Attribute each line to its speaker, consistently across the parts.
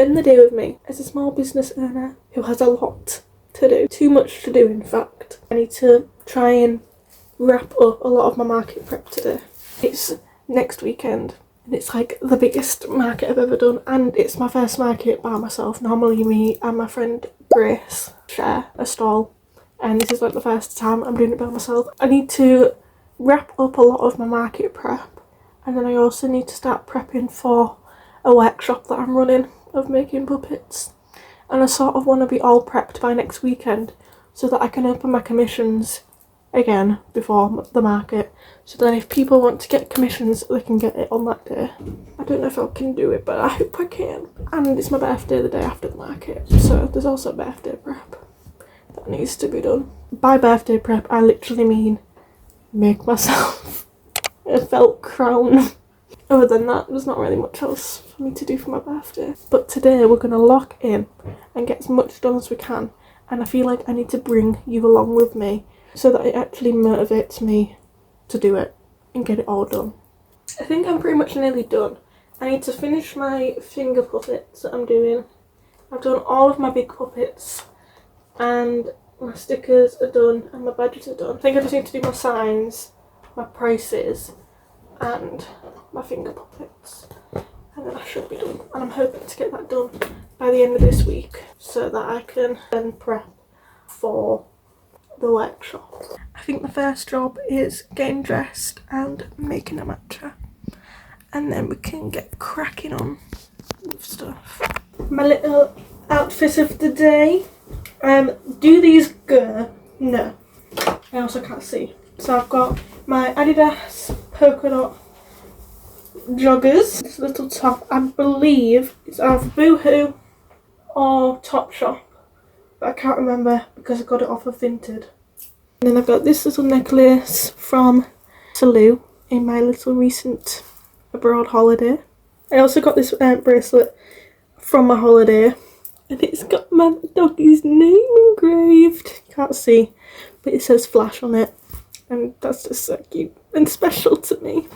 Speaker 1: spend the day with me as a small business owner who has a lot to do. Too much to do, in fact. I need to try and wrap up a lot of my market prep today. It's next weekend and it's like the biggest market I've ever done, and it's my first market by myself. Normally me and my friend Grace share a stall, and this is like the first time I'm doing it by myself. I need to wrap up a lot of my market prep, and then I also need to start prepping for a workshop that I'm running of making puppets, and I sort of want to be all prepped by next weekend so that I can open my commissions again before the market, so then if people want to get commissions they can get it on that day. I don't know if I can do it, but I hope I can. And it's my birthday the day after the market, so there's also birthday prep that needs to be done. By birthday prep I literally mean make myself a felt crown. Other than that, there's not really much else for me to do for my birthday. But today we're going to lock in and get as much done as we can, and I feel like I need to bring you along with me so that it actually motivates me to do it and get it all done. I think I'm pretty much nearly done. I need to finish my finger puppets that I'm doing. I've done all of my big puppets and my stickers are done and my badges are done. I think I just need to do my signs, my prices and my finger puppets, and then I should be done. And I'm hoping to get that done by the end of this week so that I can then prep for the workshop. I think the first job is getting dressed and making a matcha, and then we can get cracking on with stuff. My little outfit of the day. Do these go? No. I also can't see. So I've got my Adidas polka dot joggers. This little top, I believe it's either Boohoo or Topshop, but I can't remember because I got it off of Vinted. And then I've got this little necklace from Salou in my little recent abroad holiday. I also got this bracelet from my holiday, and it's got my doggy's name engraved. You can't see, but it says Flash on it, and that's just so cute and special to me.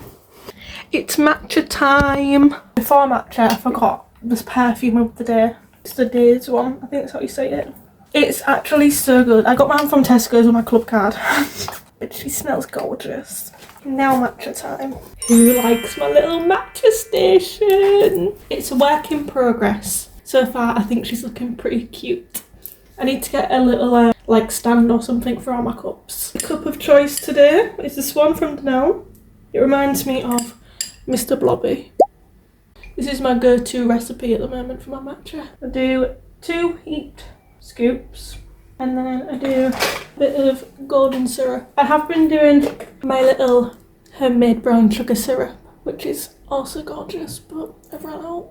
Speaker 1: It's matcha time. Before matcha, I forgot this perfume of the day. It's the Days one, I think that's how you say it. It's actually so good. I got mine from Tesco's with my club card. But she smells gorgeous. Now matcha time. Who likes my little matcha station? It's a work in progress. So far I think she's looking pretty cute. I need to get a little like stand or something for all my cups. The cup of choice today is this one from Danelle. It reminds me of Mr. Blobby. This is my go-to recipe at the moment for my matcha. I do 2 heaped scoops, and then I do a bit of golden syrup. I have been doing my little homemade brown sugar syrup, which is also gorgeous, but I've run out.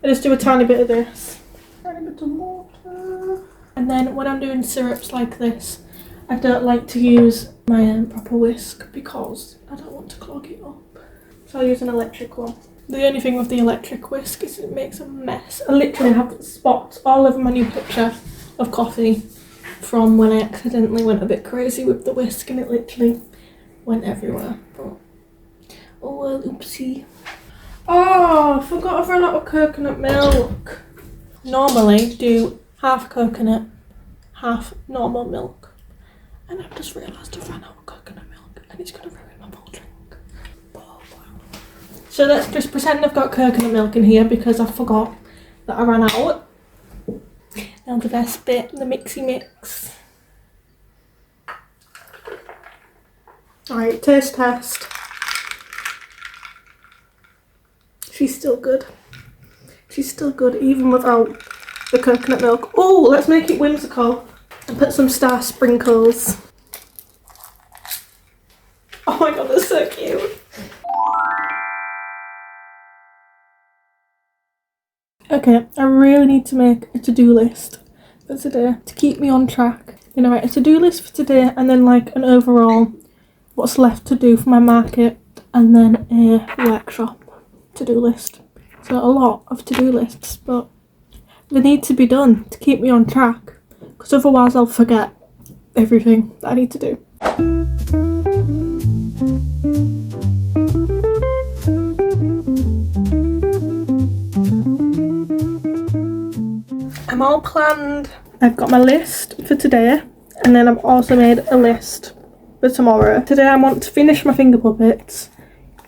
Speaker 1: I just do a tiny bit of this, tiny bit of water. And then when I'm doing syrups like this, I don't like to use my proper whisk because I don't want to clog it up. So I use an electric one. The only thing with the electric whisk is it makes a mess. I literally have spots all over my new picture of coffee from when I accidentally went a bit crazy with the whisk, and it literally went everywhere. But, oh well, oopsie. Oh, I forgot I've run out of coconut milk. Normally do half coconut, half normal milk. And I've just realised I've run out of coconut milk and it's going to ruin my whole drink. Oh, wow. So let's just pretend I've got coconut milk in here because I forgot that I ran out. Now the best bit, the mixy mix. Alright, taste test. She's still good. She's still good even without the coconut milk. Oh, let's make it whimsical and put some star sprinkles. Oh my god, that's so cute. Okay, I really need to make a to-do list for today to keep me on track. You know, a to-do list for today, and then like an overall what's left to do for my market, and then a workshop to-do list. So a lot of to-do lists, but they need to be done to keep me on track, because otherwise I'll forget everything that I need to do. all planned. I've got my list for today, and then I've also made a list for tomorrow. Today I want to finish my finger puppets,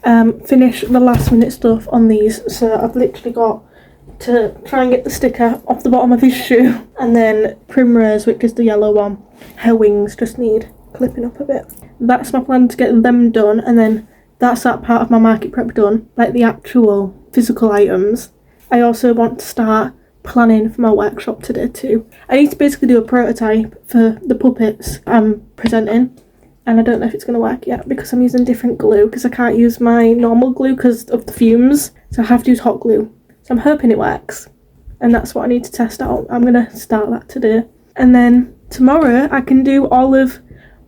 Speaker 1: finish the last minute stuff on these. So I've literally got to try and get the sticker off the bottom of his shoe, and then Primrose, which is the yellow one, her wings just need clipping up a bit. That's my plan, to get them done, and then that's that part of my market prep done, like the actual physical items. I also want to start planning for my workshop today too. I need to basically do a prototype for the puppets I'm presenting, and I don't know if it's going to work yet because I'm using different glue, because I can't use my normal glue because of the fumes, so I have to use hot glue. So I'm hoping it works, and that's what I need to test out. I'm going to start that today, and then tomorrow I can do all of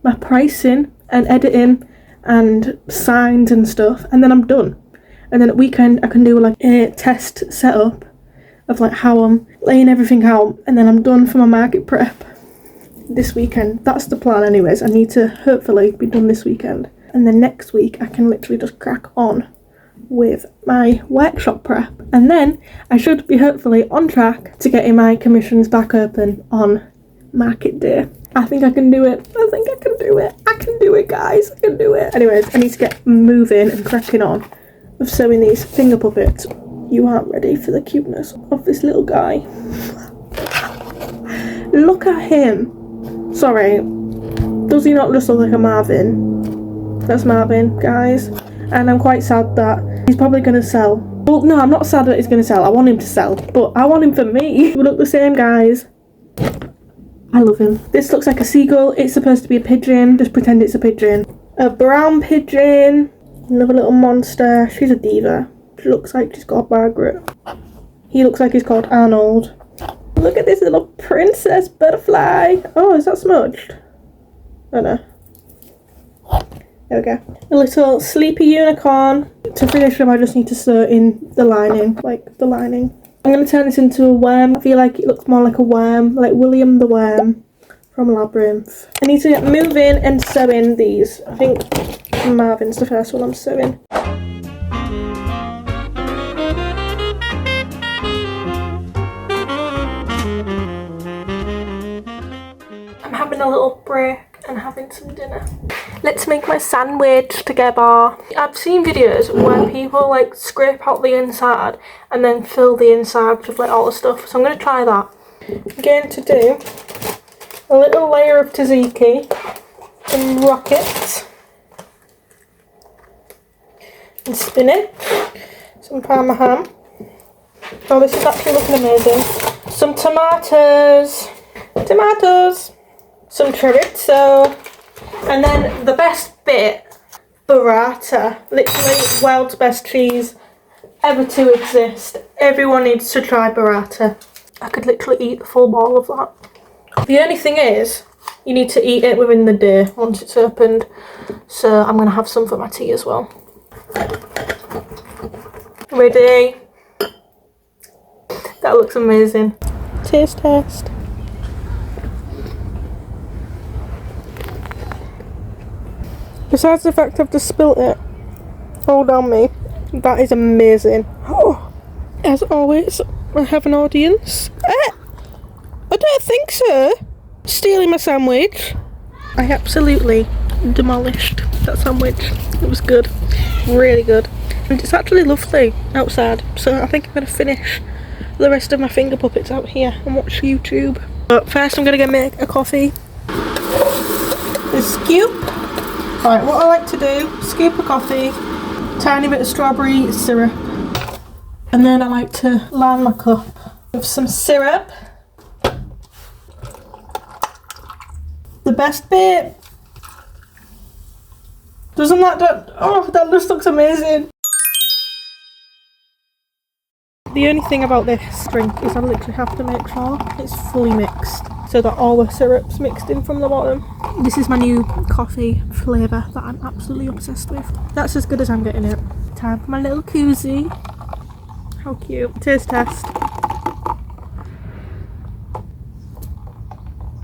Speaker 1: my pricing and editing and signs and stuff, and then I'm done. And then at weekend I can do like a test setup of like how I'm laying everything out, and then I'm done for my market prep this weekend. That's the plan anyways. I need to hopefully be done this weekend, and then next week I can literally just crack on with my workshop prep, and then I should be hopefully on track to getting my commissions back open on market day. I think I can do it. I think I can do it. I can do it, guys. I can do it. Anyways, I need to get moving and cracking on with sewing these finger puppets. You aren't ready for the cuteness of this little guy. Look at him. Sorry, does he not just look like a Marvin? That's Marvin, guys. And I'm quite sad that he's probably going to sell. Well, no, I'm not sad that he's going to sell. I want him to sell, but I want him for me. We look the same, guys. I love him. This looks like a seagull. It's supposed to be a pigeon. Just pretend it's a pigeon. A brown pigeon. Another little monster. She's a diva. She looks like she's called Margaret. He looks like he's called Arnold. Look at this little princess butterfly. Oh, is that smudged? Oh no. There we go. A little sleepy unicorn. To finish him, I just need to sew in the lining. Like the lining. I'm going to turn this into a worm. I feel like it looks more like a worm. Like William the Worm from Labyrinth. I need to get moving and sewing these. I think Marvin's the first one I'm sewing. I'm having a little break and having some dinner. Let's make my sandwich together. I've seen videos where people like scrape out the inside and then fill the inside with like all the stuff. So I'm going to try that. I'm going to do a little layer of tzatziki, some rockets, and spinach, some parma ham. Oh, this is actually looking amazing. Some tomatoes, some chorizo, and then the best bit, burrata. Literally world's best cheese ever to exist. Everyone needs to try burrata. I could literally eat the full bowl of that. The only thing is, you need to eat it within the day once it's opened. So I'm going to have some for my tea as well. Ready? That looks amazing. Taste test. Besides the fact I've just spilt it all down me, that is amazing. Oh, as always, I have an audience. I don't think so. Stealing my sandwich. I absolutely demolished that sandwich. It was good, really good. And it's actually lovely outside, so I think I'm going to finish the rest of my finger puppets out here and watch YouTube. But first I'm going to go make a coffee. A scoop. Right, what I like to do, scoop of coffee, tiny bit of strawberry syrup, and then I like to line my cup with some syrup. The best bit. Doesn't that, oh, that just looks amazing. The only thing about this drink is I literally have to make sure it's fully mixed, so that all the syrup's mixed in from the bottom. This is my new coffee flavour that I'm absolutely obsessed with. That's as good as I'm getting it. Time for my little koozie. How cute. Taste test.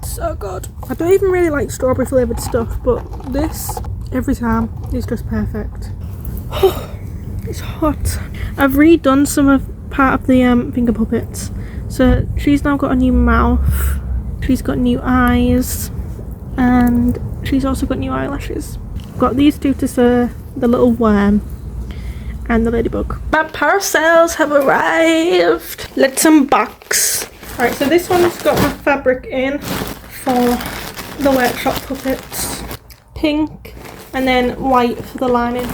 Speaker 1: So good. I don't even really like strawberry flavoured stuff, but this, every time, is just perfect. It's hot. I've redone some of part of the finger puppets, So she's now got a new mouth, she's got new eyes, and she's also got new eyelashes. Got these two to serve, the little worm and the ladybug. My parcels have arrived. Let's unbox. Right, so this one's got my fabric in for the workshop puppets. Pink and then white for the lining.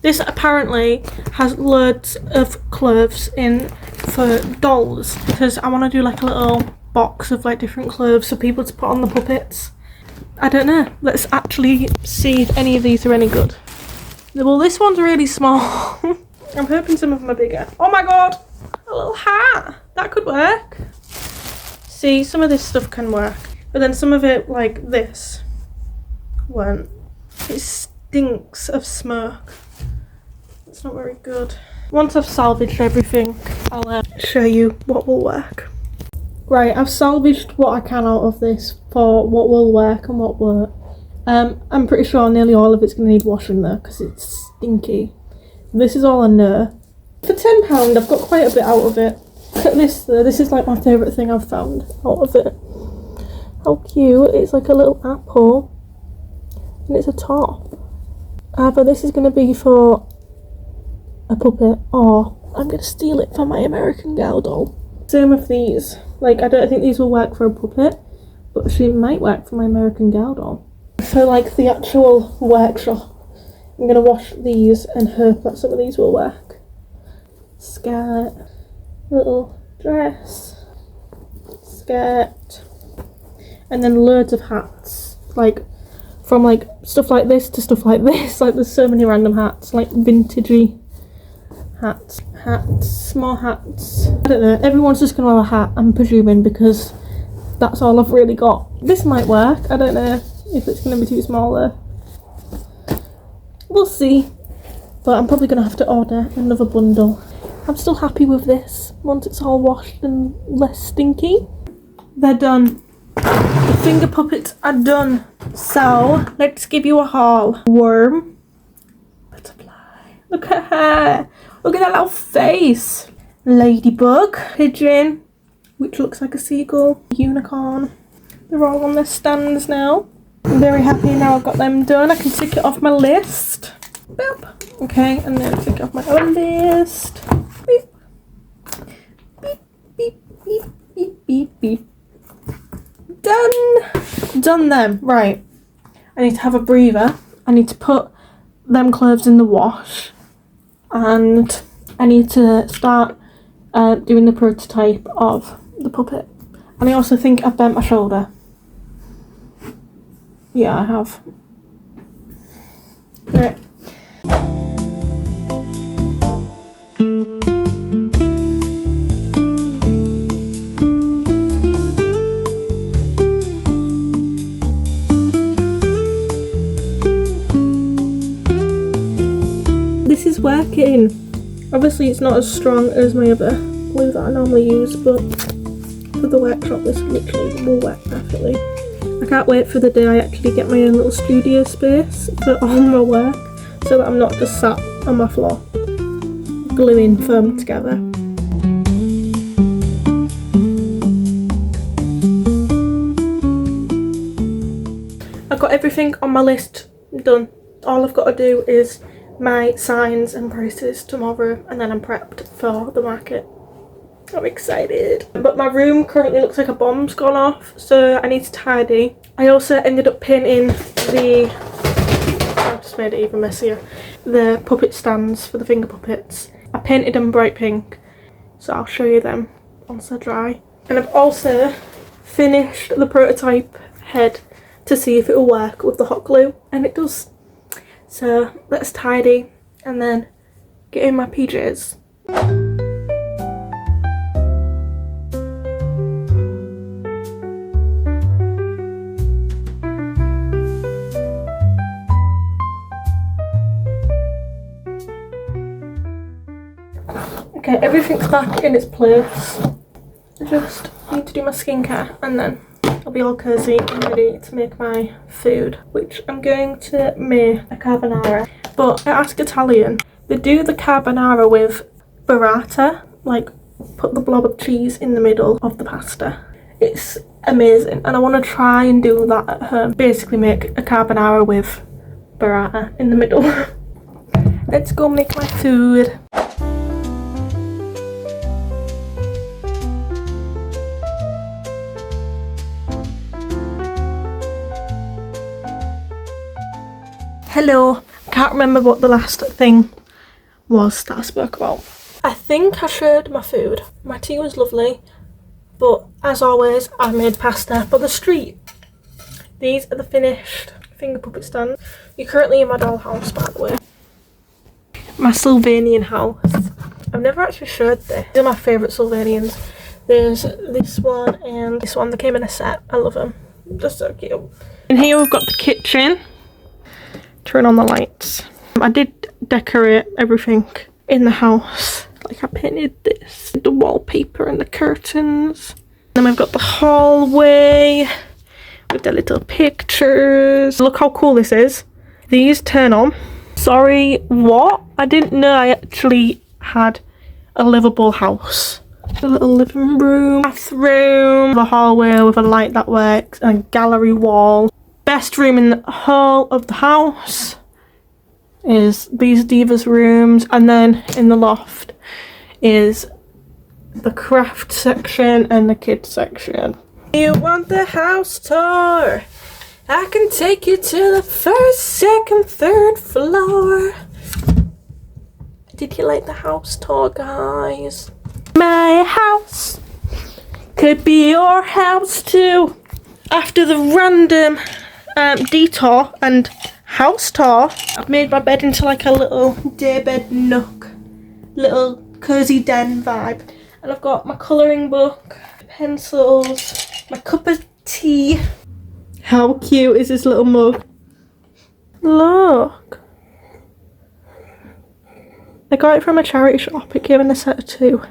Speaker 1: This apparently has loads of clothes in for dolls because I want to do like a little box of like different clothes for people to put on the puppets. I don't know. Let's actually see if any of these are any good. Well, this one's really small. I'm hoping some of them are bigger. Oh my god! A little hat! That could work. See, some of this stuff can work. But then some of it, like this, won't. It stinks of smoke. It's not very good. Once I've salvaged everything, I'll show you what will work. Right, I've salvaged what I can out of this for what will work and what won't. I'm pretty sure nearly all of it's going to need washing though, because it's stinky. This is all I know. For £10, I've got quite a bit out of it. Look at this though, this is like my favourite thing I've found out of it. How cute, it's like a little apple. And it's a top. Either this is going to be for a puppet or I'm going to steal it for my American Girl doll. Same with these. Like, I don't think these will work for a puppet, but she might work for my American Girl doll. For like the actual workshop, I'm going to wash these and hope that some of these will work. Skirt, little dress, skirt, and then loads of hats. Like, from like stuff like this to stuff like this. Like, there's so many random hats, like vintagey hats. More hats. I don't know, everyone's just gonna have a hat, I'm presuming, because that's all I've really got. This might work, I don't know if it's gonna be too small though. We'll see. But I'm probably gonna have to order another bundle. I'm still happy with this once it's all washed and less stinky. They're done. The finger puppets are done. So let's give you a haul. Worm. Butterfly. Look at her. Look at that little face. Ladybug. Pigeon, which looks like a seagull. Unicorn. They're all on their stands now. I'm very happy now I've got them done. I can tick it off my list. Boop. Okay, and then tick off my other list. Beep. Beep, beep, beep, beep, beep, beep. Done them. Right. I need to have a breather. I need to put them clothes in the wash. And I need to start doing the prototype of the puppet. And I also think I've bent my shoulder. Yeah, I have. Right. This is working. Obviously it's not as strong as my other glue that I normally use, but for the workshop this literally will work perfectly. I can't wait for the day I actually get my own little studio space for all my work, so that I'm not just sat on my floor gluing foam together. I've got everything on my list done. All I've got to do is my signs and prices tomorrow, and then I'm prepped for the market. I'm excited. But my room currently looks like a bomb's gone off, so I need to tidy. I also ended up painting I've just made it even messier, the puppet stands for the finger puppets. I painted them bright pink, so I'll show you them once they're dry. And I've also finished the prototype head to see if it will work with the hot glue, and it does. So let's tidy and then get in my PJs. Okay, everything's back in its place. I just need to do my skincare and then I'll be all cozy and ready to make my food, which I'm going to make a carbonara. But I asked Italian, they do the carbonara with burrata, like put the blob of cheese in the middle of the pasta. It's amazing, and I want to try and do that at home. Basically make a carbonara with burrata in the middle. Let's go make my food. Hello, I can't remember what the last thing was that I spoke about. I think I showed my food. My tea was lovely, but as always I made pasta for the street. These are the finished finger puppet stands. You're currently in my dollhouse, by the way. My Sylvanian house. I've never actually showed this. These are my favourite Sylvanians. There's this one and this one. They came in a set. I love them. They're so cute. And here we've got the kitchen. Turn on the lights. I did decorate everything in the house. Like I painted this, the wallpaper and the curtains. Then we've got the hallway with the little pictures. Look how cool this is. These turn on. Sorry, what? I didn't know I actually had a livable house. A little living room, bathroom, a hallway with a light that works, and a gallery wall. Best room in the whole of the house is these divas rooms, and then in the loft is the craft section and the kids section. You want the house tour? I can take you to the first, second, third floor. Did you like the house tour, guys? My house could be your house too. After the random detour and house tour, I've made my bed into like a little daybed nook, little cozy den vibe, and I've got my colouring book, pencils, my cup of tea. How cute is this little mug? Look, I got it from a charity shop. It came in a set of 2.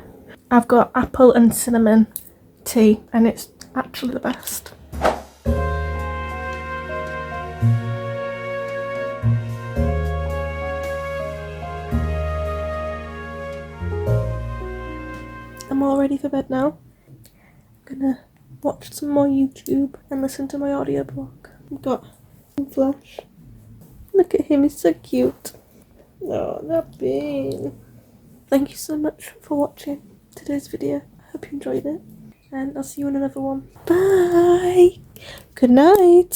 Speaker 1: I've got apple and cinnamon tea, and it's actually the best. I'm all ready for bed now. I'm gonna watch some more YouTube and listen to my audiobook. I've got Flash. Look at him, he's so cute. Oh, that bean. Thank you so much for watching today's video. I hope you enjoyed it, and I'll see you in another one. Bye. Good night.